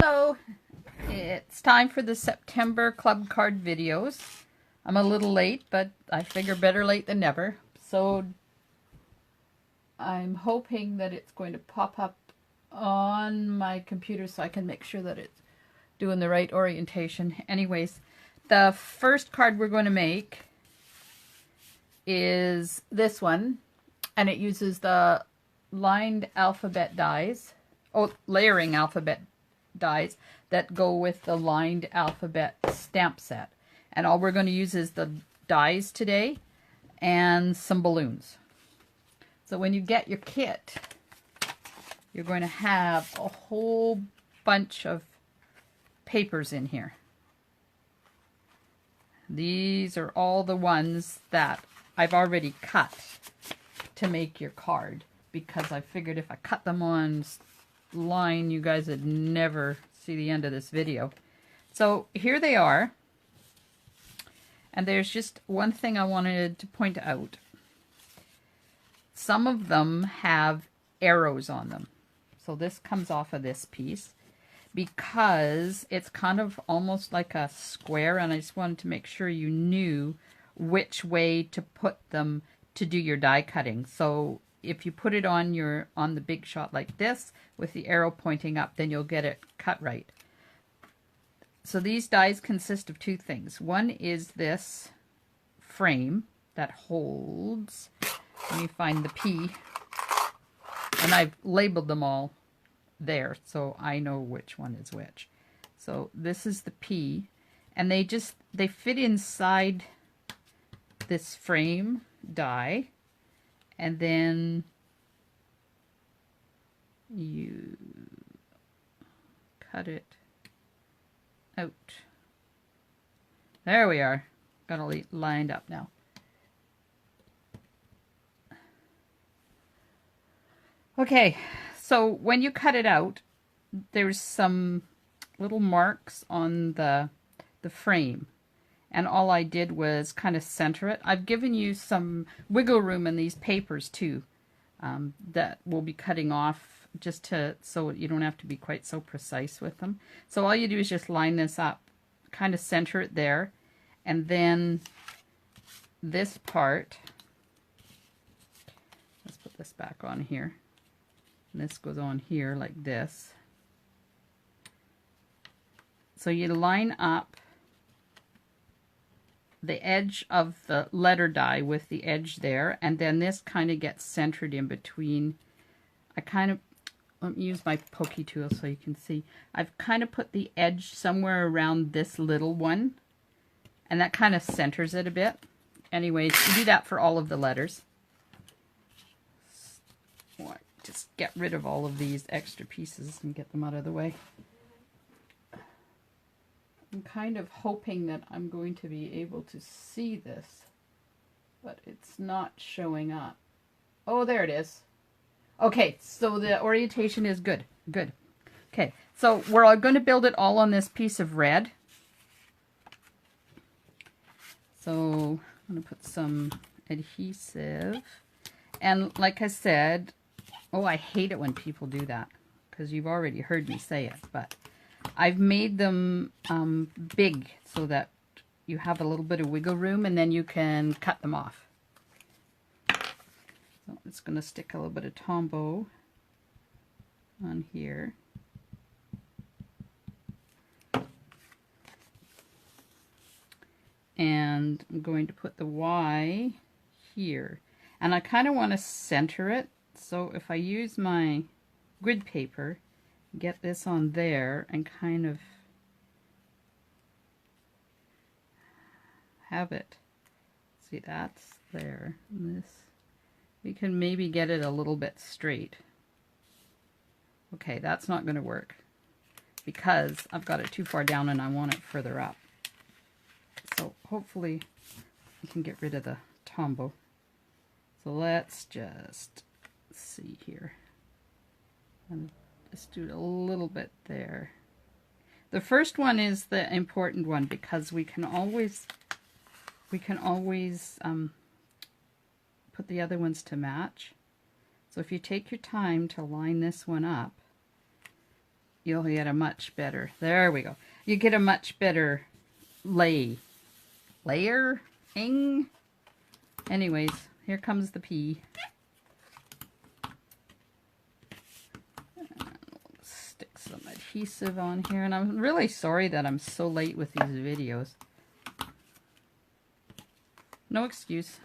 Hello! It's time for the September club card videos. I'm a little late, but I figure better late than never. So I'm hoping that it's going to pop up on my computer so I can make sure that it's doing the right orientation. Anyways, the first card we're going to make is this one, and it uses the lined alphabet dies, layering alphabet dies that go with the lined alphabet stamp set. And all we're going to use is the dies today and some balloons. So when you get your kit, you're going to have a whole bunch of papers in here. These are all the ones that I've already cut to make your card, because I figured if I cut them on line, you guys would never see the end of this video. So here they are. And there's just one thing I wanted to point out. Some of them have arrows on them. So this comes off of this piece because it's kind of almost like a square, and I just wanted to make sure you knew which way to put them to do your die cutting. So if you put it on the big shot like this with the arrow pointing up, then you'll get it cut right. So these dies consist of two things. One is this frame that holds, let me find the P, and I've labeled them all there so I know which one is which. So this is the P, and they fit inside this frame die, and then you cut it out. There we are. Got it lined up now. Okay, so when you cut it out, there's some little marks on the frame. And all I did was kind of center it. I've given you some wiggle room in these papers too, that we'll be cutting off just so you don't have to be quite so precise with them. So all you do is just line this up, kind of center it there, and then this part, let's put this back on here, and this goes on here like this. So you line up the edge of the letter die with the edge there, and then this kind of gets centered in between. Let me use my pokey tool so you can see. I've kind of put the edge somewhere around this little one, and that kind of centers it a bit. Anyways, you do that for all of the letters. Just get rid of all of these extra pieces and get them out of the way. I'm kind of hoping that I'm going to be able to see this, but it's not showing up. Oh, there it is. Okay, so the orientation is good. Good. Okay, so we're going to build it all on this piece of red. So I'm going to put some adhesive. And like I said, oh, I hate it when people do that, because you've already heard me say it, but I've made them big so that you have a little bit of wiggle room, and then you can cut them off. So it's going to stick a little bit of Tombow on here. And I'm going to put the Y here. And I kind of want to center it. So if I use my grid paper, get this on there and kind of have it. See, that's there. And this, we can maybe get it a little bit straight. Okay, that's not going to work because I've got it too far down and I want it further up. So hopefully you can get rid of the Tombow. So let's just see here. And just do a little bit there. The first one is the important one because we can always put the other ones to match. So if you take your time to line this one up, you'll get a much better, there we go. You get a much better layering. Anyways, here comes the pea. Stick some adhesive on here, and I'm really sorry that I'm so late with these videos. No excuse.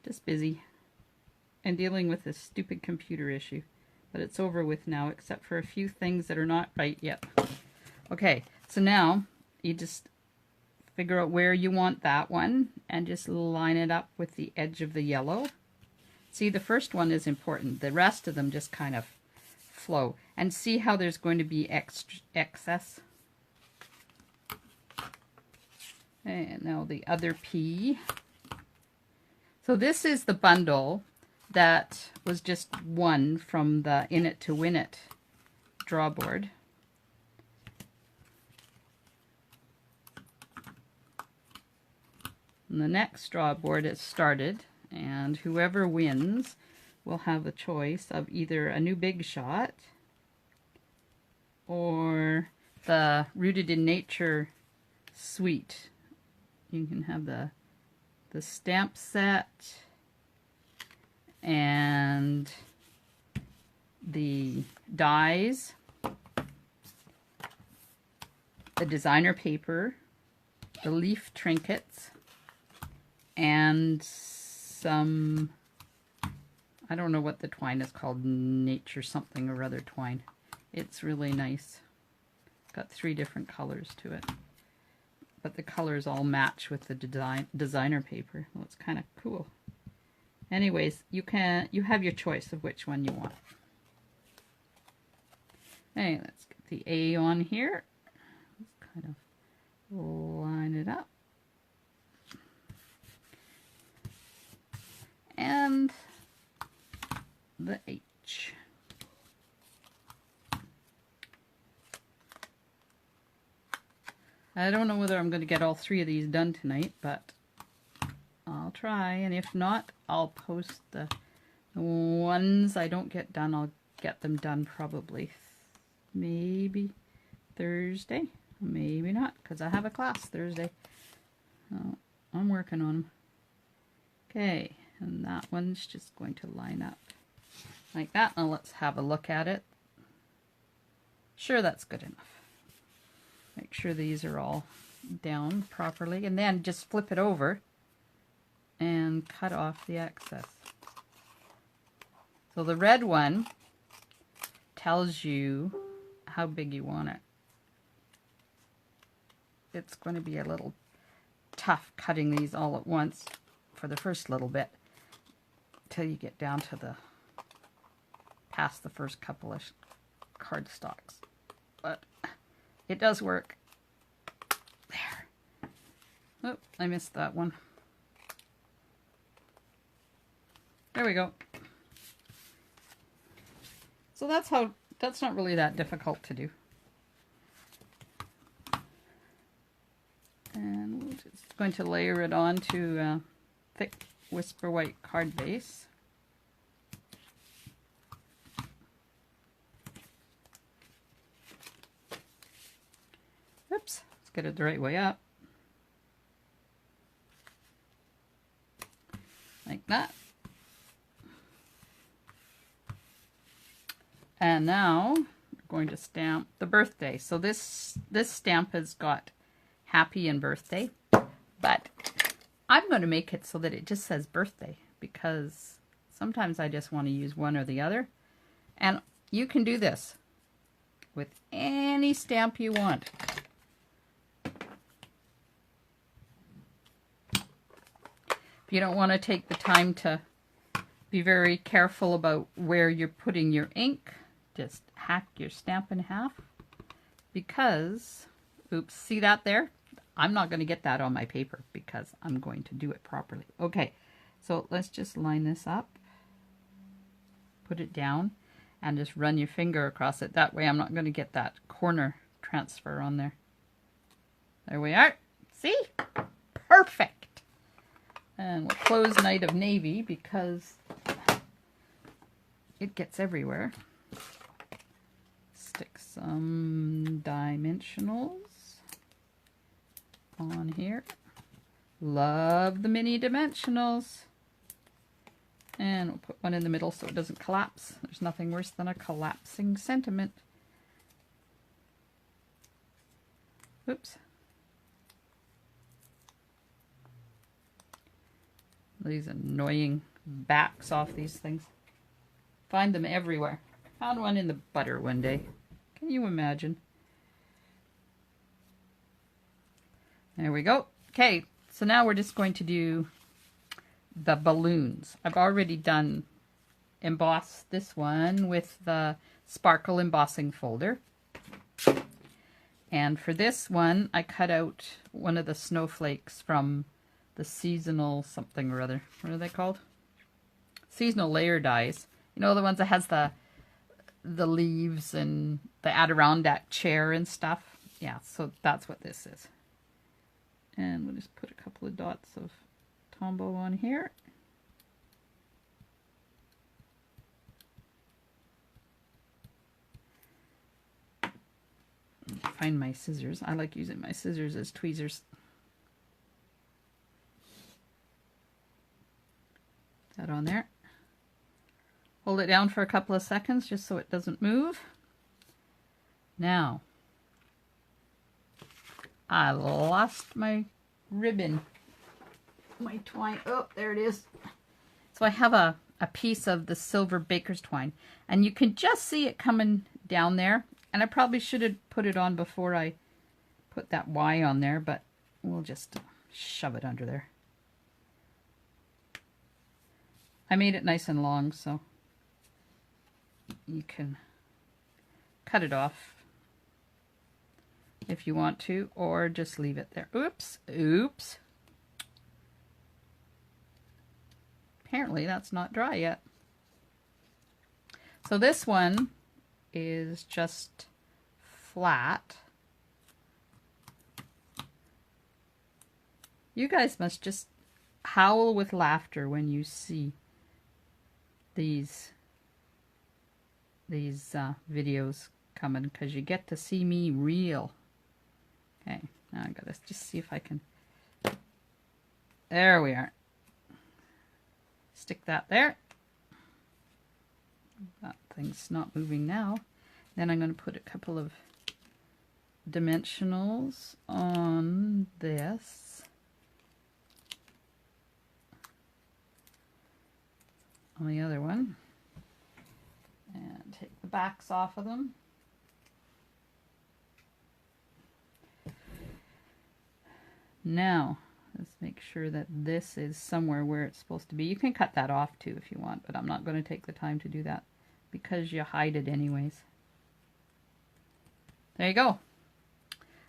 Just busy and dealing with this stupid computer issue. But it's over with now, except for a few things that are not right yet. Okay, so now you just figure out where you want that one and just line it up with the edge of the yellow. See, the first one is important. The rest of them just kind of flow. And see how there's going to be excess. And now the other pea. So this is the bundle that was just one from the In It to Win It draw board. And the next draw board is started, and whoever wins will have a choice of either a new Big Shot or the Rooted in Nature Suite. You can have the stamp set and the dies, the designer paper, the leaf trinkets, and some, I don't know what the twine is called, nature something or other twine. It's really nice. Got 3 different colors to it. But the colors all match with the designer paper. Well, it's kind of cool. Anyways, you have your choice of which one you want. Hey, let's get the A on here. Let's kind of line it up. And the H. I don't know whether I'm going to get all 3 of these done tonight, but I'll try. And if not, I'll post the ones I don't get done. I'll get them done probably maybe Thursday. Maybe not, because I have a class Thursday. So I'm working on them. Okay, and that one's just going to line up like that. Now let's have a look at it. Sure, that's good enough. Make sure these are all down properly, and then just flip it over and cut off the excess. So the red one tells you how big you want it. It's going to be a little tough cutting these all at once for the first little bit till you get down to the past the first couple of cardstocks. But it does work. There. Oh, I missed that one. There we go. So that's not really that difficult to do. And we're just going to layer it onto a thick Whisper White card base. Oops, let's get it the right way up. Like that. And now we're going to stamp the birthday. So this stamp has got happy and birthday, but I'm going to make it so that it just says birthday, because sometimes I just want to use one or the other. And you can do this with any stamp you want. If you don't want to take the time to be very careful about where you're putting your ink, just hack your stamp in half, because, oops, see that there? I'm not going to get that on my paper because I'm going to do it properly. Okay, so let's just line this up, put it down, and just run your finger across it. That way I'm not going to get that corner transfer on there. There we are. See? Perfect. And we'll close Night of Navy because it gets everywhere. Stick Stick some dimensionals on here. Love the mini dimensionals. And we'll put one in the middle so it doesn't collapse. There's nothing worse than a collapsing sentiment. Oops. These annoying backs off these things. Find them everywhere. Found one in the butter one day. Can you imagine? There we go. Okay, so now we're just going to do the balloons. I've already done emboss this one with the sparkle embossing folder. And for this one, I cut out one of the snowflakes from the seasonal something or other. What are they called? Seasonal layer dies. You know, the ones that has the leaves and the Adirondack chair and stuff. Yeah, so that's what this is. And we'll just put a couple of dots of Tombow on here. Find my scissors. I like using my scissors as tweezers. That on there. Hold it down for a couple of seconds just so it doesn't move. Now, I lost my ribbon. My twine. Oh, there it is. So I have a piece of the silver baker's twine, and you can just see it coming down there. And I probably should have put it on before I put that Y on there, but we'll just shove it under there. I made it nice and long, so you can cut it off if you want to, or just leave it there. Oops, oops. Apparently that's not dry yet. So this one is just flat. You guys must just howl with laughter when you see these videos coming, because you get to see me real. Okay, now I gotta just see if I can. There we are. Stick that there. That thing's not moving now. Then I'm going to put a couple of dimensionals on this. On the other one. And take the backs off of them. Now, let's make sure that this is somewhere where it's supposed to be. You can cut that off too if you want, but I'm not going to take the time to do that because you hide it anyways. There you go.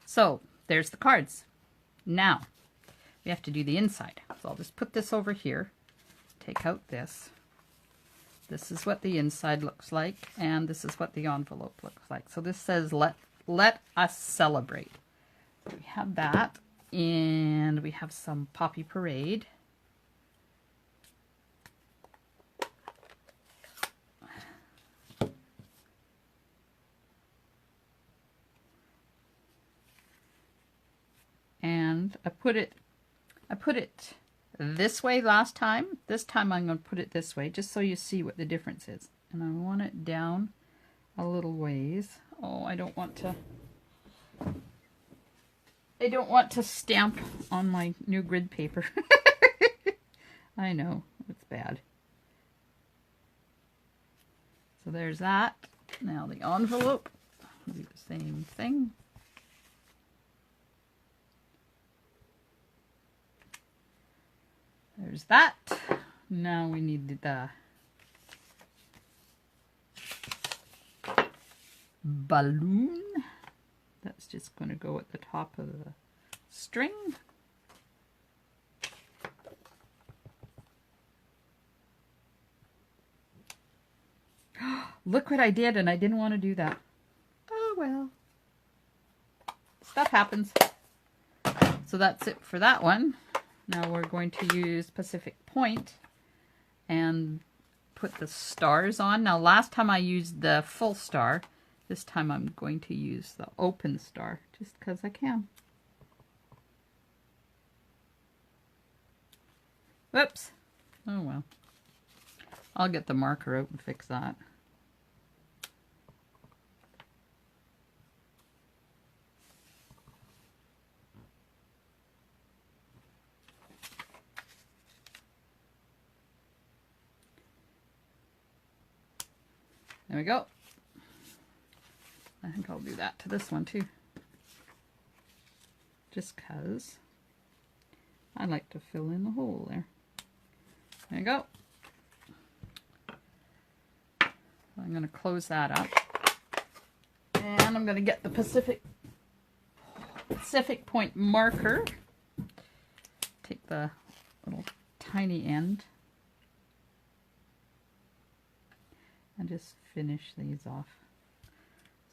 So, there's the cards. Now, we have to do the inside. So I'll just put this over here, take out this. This is what the inside looks like, and this is what the envelope looks like. So this says, let us celebrate. So we have that, and we have some Poppy Parade. And I put it this way last time. This time I'm going to put it this way, just so you see what the difference is. And I want it down a little ways. Oh, I don't want to stamp on my new grid paper. I know, it's bad. So there's that. Now the envelope. I'll do the same thing. There's that. Now we need the balloon. That's just going to go at the top of the string. Look what I did, and I didn't want to do that. Oh well. Stuff happens. So that's it for that one. Now we're going to use Pacific Point and put the stars on. Now last time I used the full star, This time I'm going to use the open star just because I can. Whoops. Oh well. I'll get the marker out and fix that. There we go. I think I'll do that to this one too. Just because I like to fill in the hole there. There you go. I'm going to close that up. And I'm going to get the Pacific Point marker. Take the little tiny end. And just finish these off.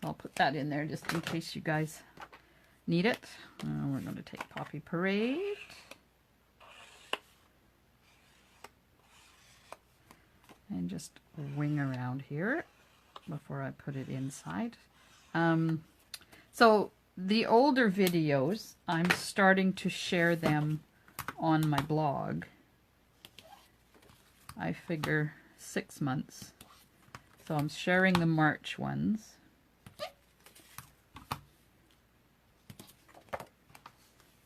So I'll put that in there just in case you guys need it. We're going to take Poppy Parade. And just wing around here before I put it inside. So the older videos, I'm starting to share them on my blog. I figure 6 months. So I'm sharing the March ones.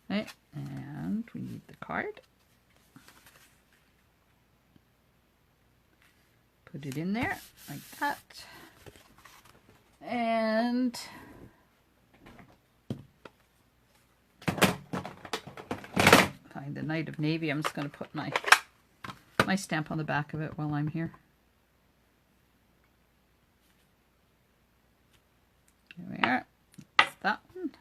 Okay, and we need the card. Put it in there like that. And find the Knight of Navy. I'm just going to put my stamp on the back of it while I'm here. Here we are. That's that one.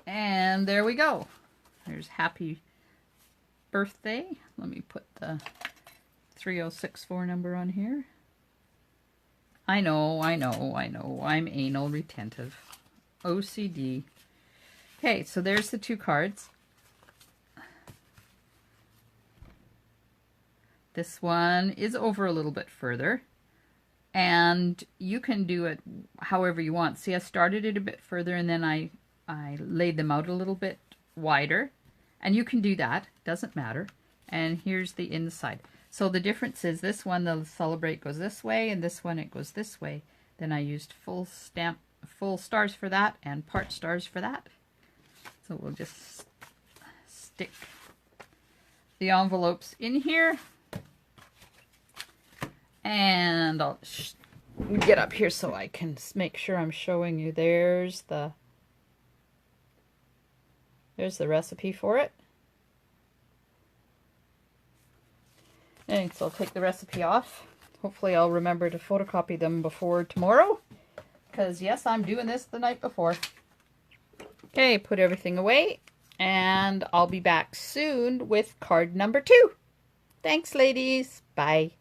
And there we go. There's Happy Birthday. Let me put the 3064 number on here. I know. I'm anal retentive. OCD. Okay, so there's the 2 cards. This one is over a little bit further. And you can do it however you want. See, I started it a bit further and then I laid them out a little bit wider. And you can do that. Doesn't matter. And here's the inside. So the difference is this one, the Celebrate, goes this way, and this one, it goes this way. Then I used full stars for that and part stars for that. So we'll just stick the envelopes in here. And I'll get up here so I can make sure I'm showing you. There's the recipe for it. And so I'll take the recipe off. Hopefully I'll remember to photocopy them before tomorrow. Because yes, I'm doing this the night before. Okay, put everything away. And I'll be back soon with card number 2. Thanks, ladies. Bye.